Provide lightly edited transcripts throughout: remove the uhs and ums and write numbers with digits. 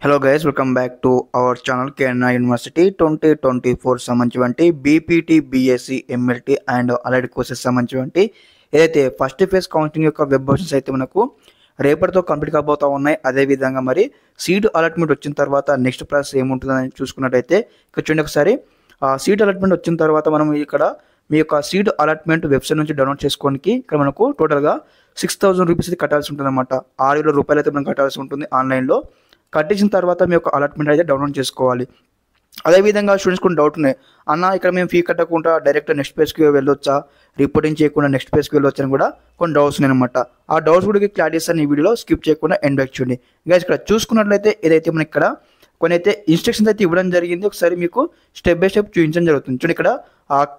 Hello guys, welcome back to our channel KNR university 2024 సంబంధించినటువంటి BPT BSc MLT and allied courses సంబంధించినటువంటి ఏదైతే first phase counselling యొక్క web versions అయితే మనకు రేపటితో కంప్లీట్ కాబోతా ఉన్నాయి. అదేవిధంగా మరి సీట్ అలాట్మెంట్ వచ్చిన తర్వాత నెక్స్ట్ ప్రాసెస్ ఏముంటుందని చూసుకున్నట్టయితే ఇక్కడ చూడండి ఒకసారి. సీట్ అలాట్మెంట్ వచ్చిన తర్వాత మనం ఇక్కడ మీ యొక్క సీట్ అలాట్మెంట్ వెబ్సైట్ నుంచి డౌన్లోడ్ చేసుకోవడానికి ఇక్కడ మనకు టోటల్గా 6,000 రూపీస్ అయితే కట్టాల్సి ఉంటుంది అనమాట. 6,000 రూపాయలు అయితే మనం కట్టాల్సి ఉంటుంది ఆన్లైన్లో. కట్టించిన తర్వాత మీ యొక్క అలాట్మెంట్ అయితే డౌన్లోడ్ చేసుకోవాలి. అదేవిధంగా స్టూడెంట్స్ కొన్ని డౌట్ ఉన్నాయి, అన్న ఇక్కడ మేము ఫీ కట్టకుండా డైరెక్ట్ నెక్స్ట్ పేజ్కి వెళ్ళొచ్చా, రిపోర్టింగ్ చేయకుండా నెక్స్ట్ పేజ్కి వెళ్ళొచ్చా అని కూడా కొన్ని డౌట్స్ ఉన్నాయి అనమాట. ఆ డౌట్స్ కూడా క్లారిటీ ఇస్తాను ఈ వీడియోలో, స్కిప్ చేయకుండా ఎండ్ బ్యాక్ చూడండి. గైస్ ఇక్కడ చూసుకున్నట్లయితే ఏదైతే మనకి ఇక్కడ కొన్ని అయితే ఇన్స్ట్రక్షన్స్ అయితే ఇవ్వడం జరిగింది. ఒకసారి మీకు స్టెప్ బై స్టెప్ చూపించడం జరుగుతుంది. చూడండి ఇక్కడ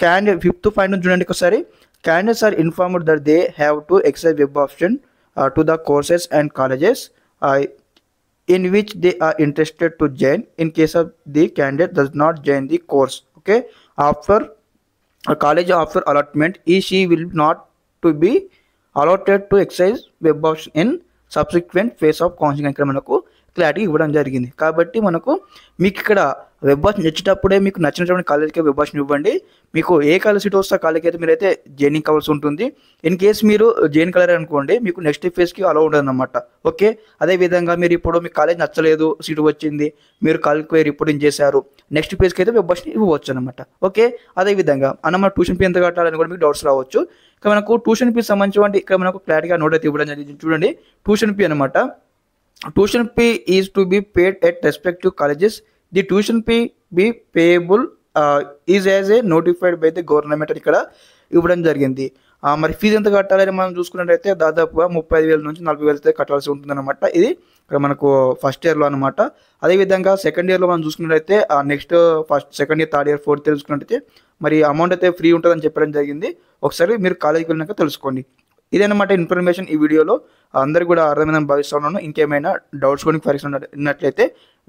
క్యాండిడేట్ 5th పాయింట్ చూడండి ఒకసారి. Candidates are informed that they have to exercise web option to the courses and colleges in which they are interested to join. In case of the candidate does not join the course, okay, after a college after allotment, she will not to be allotted to exercise web option in subsequent phase of counseling. ఇక్కడ మనకు clarity ఇవ్వడం జరిగింది. కాబట్టి మనకు మీకు ఇక్కడ web option ఇచ్చేటప్పుడే మీకు నచ్చినటువంటి కాలేజీకి వెబ్ ఆప్షన్ ఇవ్వండి. మీకు ఏ కాలేజ్ సీట్ వస్తే ఆ కాలేజీకి అయితే మీరైతే జాయినింగ్ కావాల్సి ఉంటుంది. ఇన్ కేసు మీరు జాయిన్ కలర్ అనుకోండి, మీకు నెక్స్ట్ ఫేజ్కి అలా ఉండదు అనమాట. ఓకే, అదేవిధంగా మీరు ఇప్పుడు మీ కాలేజ్ నచ్చలేదు, సీటు వచ్చింది, మీరు కాలేజ్కి పోయి రిపోర్టింగ్ చేశారు, నెక్స్ట్ పేజ్కి అయితే వెబ్ ఆప్షన్ ఇవ్వచ్చు అనమాట. ఓకే, అదేవిధంగా మన ట్యూషన్ ఫీ ఎంత కట్టాలని కూడా మీకు డౌట్స్ రావచ్చు. ఇక్కడ మనకు ట్యూషన్ ఫీ సంబంధించి ఇక్కడ మనకు క్లారిటీగా నోట్ అయితే ఇవ్వడం జరిగింది. చూడండి, ట్యూషన్ ఫీ అనమాట. Tuition fee is to be paid at respective colleges. The tuition fee be payable is as a notified by the government అని ఇక్కడ ఇవ్వడం జరిగింది. మరి ఫీజు ఎంత కట్టాలని మనం చూసుకున్నట్టయితే దాదాపుగా 35,000 నుంచి 40,000 అయితే కట్టాల్సి ఉంటుందన్నమాట. ఇది ఇక్కడ మనకు ఫస్ట్ ఇయర్లో అనమాట. అదేవిధంగా సెకండ్ ఇయర్లో మనం చూసుకున్నట్టయితే next second year, third year, fourth year చూసుకున్నట్టయితే మరి అమౌంట్ అయితే ఫ్రీ ఉంటుందని చెప్పడం జరిగింది. ఒకసారి మీరు కాలేజీకి వెళ్ళినాక తెలుసుకోండి. ఇదన్నమాట ఇన్ఫర్మేషన్ ఈ వీడియోలో. అందరికీ కూడా అర్థమైందని భావిస్తున్నాను. ఇంకేమైనా డౌట్స్ కూడా క్వరీస్ ఉన్నట్లయితే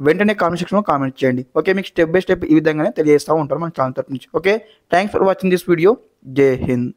వెంటనే కామెంట్ సెక్షన్లో కామెంట్ చేయండి. ఓకే, మీకు స్టెప్ బై స్టెప్ ఈ విధంగానే తెలియజేస్తూ ఉంటారు మన ఛానల్ తరఫు నుంచి. Okay, thanks for watching this video. జై హింద్.